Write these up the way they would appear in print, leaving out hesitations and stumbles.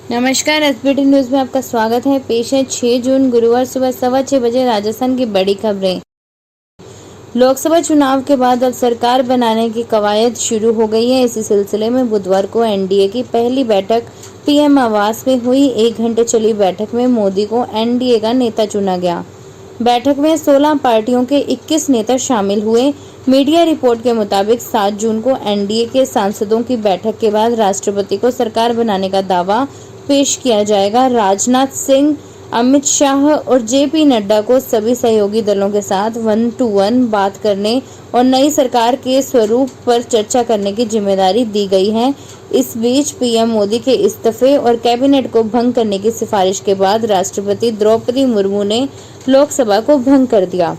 नमस्कार, SBT news में आपका स्वागत है। पेश है 6 जून गुरुवार सुबह 6:15 बजे राजस्थान की बड़ी खबरें। लोकसभा चुनाव के बाद अब सरकार बनाने की कवायद शुरू हो गई है। इसी सिलसिले में बुधवार को एनडीए की पहली बैठक पीएम आवास में हुई। 1 घंटे चली बैठक में मोदी को एनडीए का नेता चुना गया। बैठक में 16 पार्टियों के 21 नेता शामिल हुए। मीडिया रिपोर्ट के मुताबिक 7 जून को एनडीए के सांसदों की बैठक के बाद राष्ट्रपति को सरकार बनाने का दावा पेश किया जाएगा। राजनाथ सिंह, अमित शाह और जेपी नड्डा को सभी सहयोगी दलों के साथ 1-to-1 बात करने और नई सरकार के स्वरूप पर चर्चा करने की जिम्मेदारी दी गई है। इस बीच पीएम मोदी के इस्तीफे और कैबिनेट को भंग करने की सिफारिश के बाद राष्ट्रपति द्रौपदी मुर्मू ने लोकसभा को भंग कर दिया।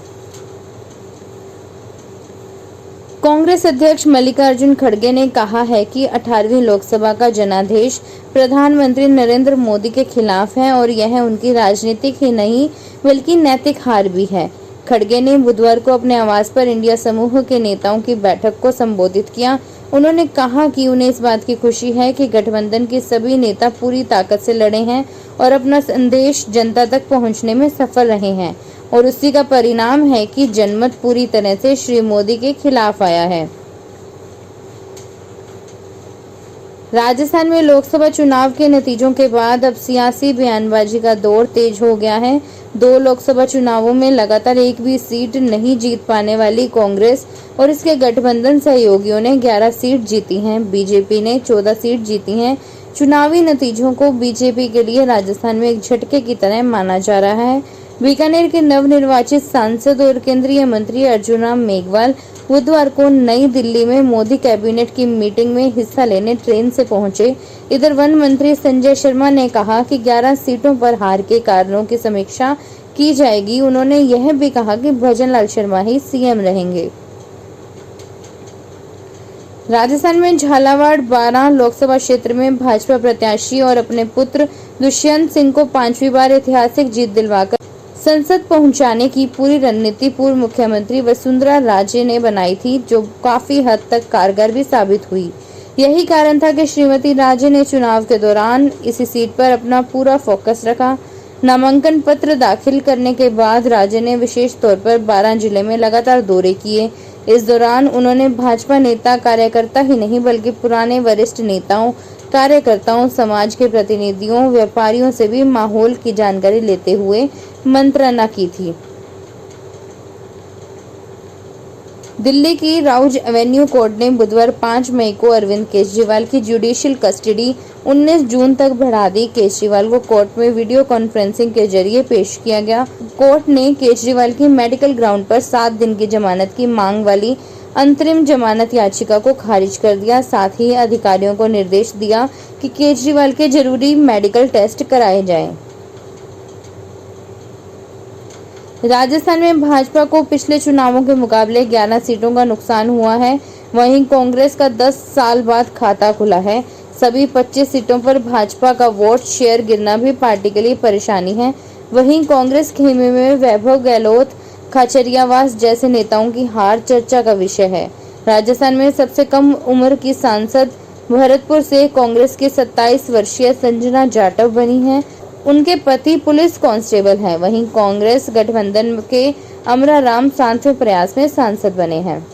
कांग्रेस अध्यक्ष मल्लिकार्जुन खड़गे ने कहा है कि 18वीं लोकसभा का जनादेश प्रधानमंत्री नरेंद्र मोदी के खिलाफ है और यह उनकी राजनीतिक ही नहीं बल्कि नैतिक हार भी है। खड़गे ने बुधवार को अपने आवास पर इंडिया समूह के नेताओं की बैठक को संबोधित किया। उन्होंने कहा कि उन्हें इस बात की खुशी है कि गठबंधन के सभी नेता पूरी ताकत से लड़े हैं और अपना संदेश जनता तक पहुंचने में सफल रहे हैं और उसी का परिणाम है कि जनमत पूरी तरह से श्री मोदी के खिलाफ आया है। राजस्थान में लोकसभा चुनाव के नतीजों के बाद अब सियासी बयानबाजी का दौर तेज हो गया है। 2 लोकसभा चुनावों में लगातार एक भी सीट नहीं जीत पाने वाली कांग्रेस और इसके गठबंधन सहयोगियों ने 11 सीट जीती हैं। बीजेपी ने 14 सीट जीती हैं। चुनावी नतीजों को बीजेपी के लिए राजस्थान में एक झटके की तरह माना जा रहा है। बीकानेर के नवनिर्वाचित सांसद और केंद्रीय मंत्री अर्जुन राम मेघवाल बुधवार को नई दिल्ली में मोदी कैबिनेट की मीटिंग में हिस्सा लेने ट्रेन से पहुंचे। इधर वन मंत्री संजय शर्मा ने कहा कि 11 सीटों पर हार के कारणों की समीक्षा की जाएगी। उन्होंने यह भी कहा कि भजन लाल शर्मा ही सीएम रहेंगे। राजस्थान में झालावाड़ 12 लोकसभा क्षेत्र में भाजपा प्रत्याशी और अपने पुत्र दुष्यंत सिंह को 5वीं बार ऐतिहासिक जीत दिलवाकर संसद पहुंचाने की पूरी रणनीति पूर्व मुख्यमंत्री वसुंधरा राजे ने बनाई थी, जो काफी हद तक कारगर भी साबित हुई। यही कारण था कि श्रीमती राजे ने चुनाव के दौरान इसी सीट पर अपना पूरा फोकस रखा। नामांकन पत्र दाखिल करने के बाद राजे ने विशेष तौर पर 12 जिले में लगातार दौरे किए। इस दौरान उन्होंने भाजपा नेता कार्यकर्ता ही नहीं बल्कि पुराने वरिष्ठ नेताओं, कार्यकर्ताओं, समाज के प्रतिनिधियों, व्यापारियों से भी माहौल की जानकारी लेते हुए मंत्रणा की थी। दिल्ली की राउज एवेन्यू कोर्ट ने बुधवार 5 मई को अरविंद केजरीवाल की जुडिशियल कस्टडी 19 जून तक बढ़ा दी। केजरीवाल को कोर्ट में वीडियो कॉन्फ्रेंसिंग के जरिए पेश किया गया। कोर्ट ने केजरीवाल की मेडिकल ग्राउंड पर 7 दिन की जमानत की मांग वाली अंतरिम जमानत याचिका को खारिज कर दिया। साथ ही अधिकारियों को निर्देश दिया कि केजरीवाल के जरूरी मेडिकल टेस्ट कराए जाएं। राजस्थान में भाजपा को पिछले चुनावों के मुकाबले 11 सीटों का नुकसान हुआ है। वहीं कांग्रेस का 10 साल बाद खाता खुला है। सभी 25 सीटों पर भाजपा का वोट शेयर गिरना भी पार्टी के लिए परेशानी है। वहीं कांग्रेस खेमे में वैभव गहलोत, खाचरियावास जैसे नेताओं की हार चर्चा का विषय है। राजस्थान में सबसे कम उम्र की सांसद भरतपुर से कांग्रेस की 27 वर्षीय संजना जाटव बनी है। उनके पति पुलिस कांस्टेबल हैं। वहीं कांग्रेस गठबंधन के अमरा राम 7वें प्रयास में सांसद बने हैं।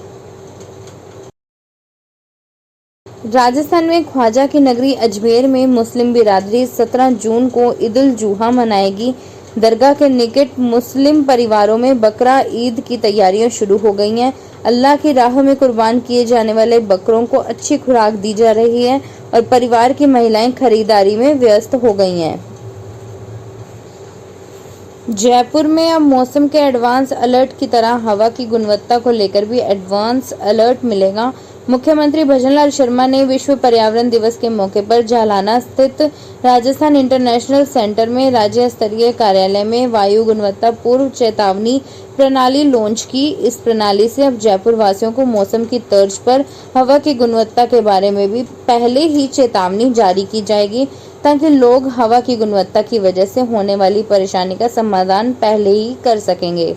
राजस्थान में ख्वाजा की नगरी अजमेर में मुस्लिम बिरादरी 17 जून को ईद उल जुहा मनाएगी। दरगाह के निकट मुस्लिम परिवारों में बकरा ईद की तैयारियां शुरू हो गई हैं। अल्लाह की राह में कुर्बान किए जाने वाले बकरों को अच्छी खुराक दी जा रही है और परिवार की महिलाएं खरीदारी में व्यस्त हो गई हैं। जयपुर में अब मौसम के एडवांस अलर्ट की तरह हवा की गुणवत्ता को लेकर भी एडवांस अलर्ट मिलेगा। मुख्यमंत्री भजनलाल शर्मा ने विश्व पर्यावरण दिवस के मौके पर जालाना स्थित राजस्थान इंटरनेशनल सेंटर में राज्य स्तरीय कार्यालय में वायु गुणवत्ता पूर्व चेतावनी प्रणाली लॉन्च की। इस प्रणाली से अब जयपुर वासियों को मौसम की तर्ज पर हवा की गुणवत्ता के बारे में भी पहले ही चेतावनी जारी की जाएगी, ताकि लोग हवा की गुणवत्ता की वजह से होने वाली परेशानी का समाधान पहले ही कर सकेंगे।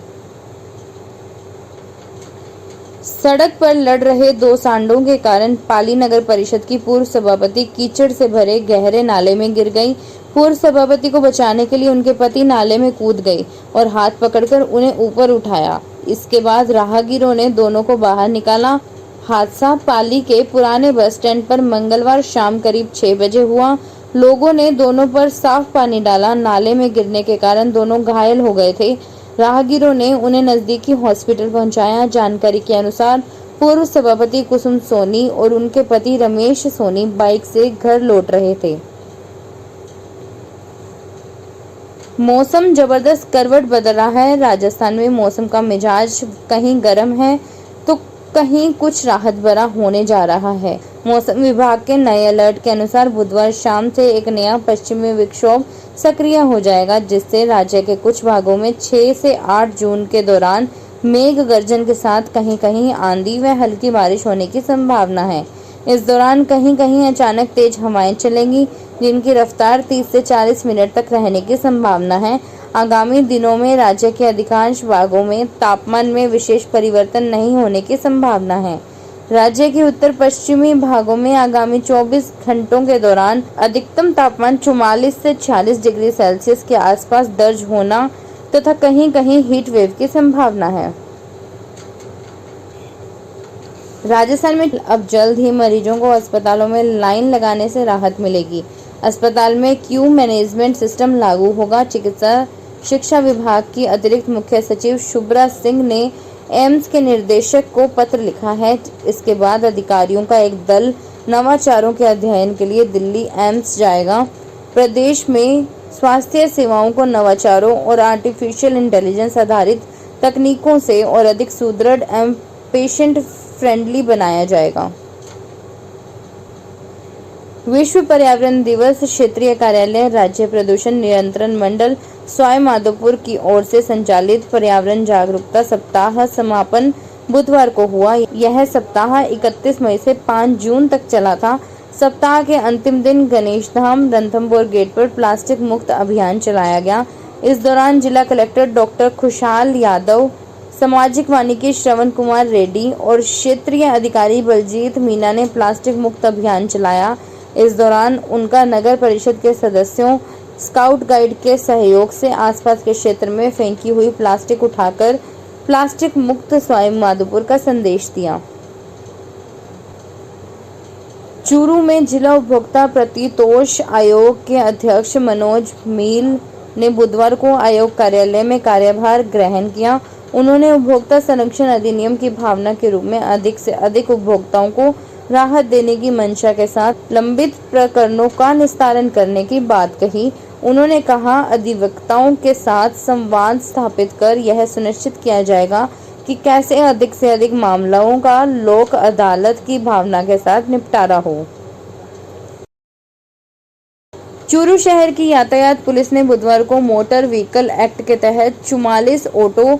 सड़क पर लड़ रहे दो सांडों के कारण पाली नगर परिषद की पूर्व सभापति कीचड़ से भरे गहरे नाले में गिर गई। पूर्व सभापति को बचाने के लिए उनके पति नाले में कूद गए और हाथ पकड़कर उन्हें ऊपर उठाया। इसके बाद राहगीरों ने दोनों को बाहर निकाला। हादसा पाली के पुराने बस स्टैंड पर मंगलवार शाम करीब 6 बजे हुआ। लोगों ने दोनों पर साफ पानी डाला। नाले में गिरने के कारण दोनों घायल हो गए थे। राहगीरों ने उन्हें नजदीकी हॉस्पिटल पहुंचाया। जानकारी के अनुसार पूर्व सभापति कुसुम सोनी और उनके पति रमेश सोनी बाइक से घर लौट रहे थे। मौसम जबरदस्त करवट बदल रहा है। राजस्थान में मौसम का मिजाज कहीं गर्म है तो कहीं कुछ राहत भरा होने जा रहा है। मौसम विभाग के नए अलर्ट के अनुसार बुधवार शाम से एक नया पश्चिमी विक्षोभ सक्रिय हो जाएगा, जिससे राज्य के कुछ भागों में 6 से 8 जून के दौरान मेघ गर्जन के साथ कहीं कहीं आंधी व हल्की बारिश होने की संभावना है। इस दौरान कहीं कहीं अचानक तेज हवाएं चलेंगी, जिनकी रफ्तार 30 से 40 मिनट तक रहने की संभावना है। आगामी दिनों में राज्य के अधिकांश भागों में तापमान में विशेष परिवर्तन नहीं होने की संभावना है। राज्य के उत्तर पश्चिमी भागों में आगामी 24 घंटों के दौरान अधिकतम तापमान 44 से 46 डिग्री सेल्सियस के आसपास दर्ज होना तथा कहीं कहीं हीट वेव की संभावना है। राजस्थान में अब जल्द ही मरीजों को अस्पतालों में लाइन लगाने से राहत मिलेगी। अस्पताल में क्यू मैनेजमेंट सिस्टम लागू होगा। चिकित्सा शिक्षा विभाग की अतिरिक्त मुख्य सचिव शुभ्रा सिंह ने एम्स के निर्देशक को पत्र लिखा है। इसके बाद अधिकारियों का एक दल नवाचारों के अध्ययन के लिए दिल्ली एम्स जाएगा। प्रदेश में स्वास्थ्य सेवाओं को नवाचारों और आर्टिफिशियल इंटेलिजेंस आधारित तकनीकों से और अधिक सुदृढ़ एवं पेशेंट फ्रेंडली बनाया जाएगा। विश्व पर्यावरण दिवस क्षेत्रीय कार्यालय राज्य प्रदूषण नियंत्रण मंडल सवाई माधोपुर की ओर से संचालित पर्यावरण जागरूकता सप्ताह समापन बुधवार को हुआ। यह सप्ताह 31 मई से 5 जून तक चला था। सप्ताह के अंतिम दिन गणेश धाम रणथंभौर गेट पर प्लास्टिक मुक्त अभियान चलाया गया। इस दौरान जिला कलेक्टर डॉक्टर खुशहाल यादव, सामाजिक वानिकी श्रवण कुमार रेड्डी और क्षेत्रीय अधिकारी बलजीत मीना ने प्लास्टिक मुक्त अभियान चलाया। इस दौरान उनका नगर परिषद के सदस्यों, स्काउट गाइड के सहयोग से आसपास के क्षेत्र में फेंकी हुई प्लास्टिक उठाकर प्लास्टिक मुक्त सवाई माधोपुर का संदेश दिया। चूरू में जिला उपभोक्ता प्रतितोष आयोग के अध्यक्ष मनोज मील ने बुधवार को आयोग कार्यालय में कार्यभार ग्रहण किया। उन्होंने उपभोक्ता संरक्षण अधिनियम की भावना के रूप में अधिक से अधिक उपभोक्ताओं को राहत देने की मंशा के साथ लंबित प्रकरणों का निस्तारण करने की बात कही। उन्होंने कहा, अधिवक्ताओं के साथ संवाद स्थापित कर यह सुनिश्चित किया जाएगा कि कैसे अधिक से अधिक मामलों का लोक अदालत की भावना के साथ निपटारा हो। चूरू शहर की यातायात पुलिस ने बुधवार को मोटर व्हीकल एक्ट के तहत 44 ऑटो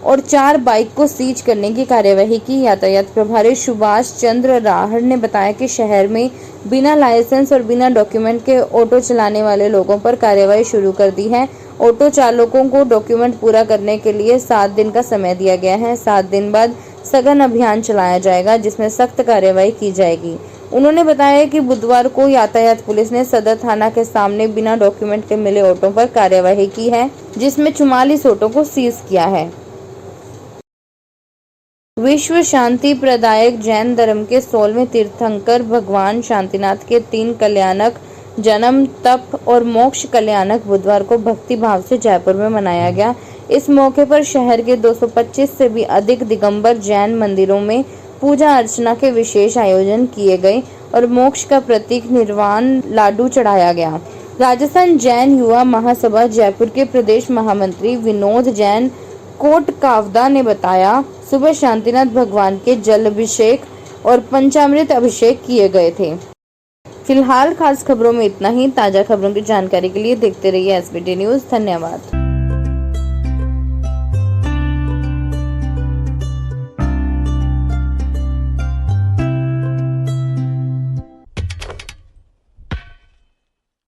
और 4 बाइक को सीज करने की कार्यवाही की। यातायात प्रभारी सुभाष चंद्र राहड़ ने बताया कि शहर में बिना लाइसेंस और बिना डॉक्यूमेंट के ऑटो चलाने वाले लोगों पर कार्यवाही शुरू कर दी है। ऑटो चालकों को डॉक्यूमेंट पूरा करने के लिए 7 दिन का समय दिया गया है। 7 दिन बाद सघन अभियान चलाया जाएगा, जिसमें सख्त कार्यवाही की जाएगी। उन्होंने बताया कि बुधवार को यातायात पुलिस ने सदर थाना के सामने बिना डॉक्यूमेंट के मिले ऑटो पर कार्यवाही की है, जिसमें 44 ऑटो को सीज किया है। विश्व शांति प्रदायक जैन धर्म के 16वें तीर्थंकर भगवान शांतिनाथ के 3 कल्याणक जन्म, तप और मोक्ष कल्याणक बुधवार को भक्ति भाव से जयपुर में मनाया गया। इस मौके पर शहर के 225 से भी अधिक दिगंबर जैन मंदिरों में पूजा अर्चना के विशेष आयोजन किए गए और मोक्ष का प्रतीक निर्वाण लाडू चढ़ाया गया। राजस्थान जैन युवा महासभा जयपुर के प्रदेश महामंत्री विनोद जैन कोटकावदा ने बताया, सुबह शांतिनाथ भगवान के जल अभिषेक और पंचामृत अभिषेक किए गए थे। फिलहाल खास खबरों में इतना ही। ताजा खबरों की जानकारी के लिए देखते रहिए SBT न्यूज। धन्यवाद।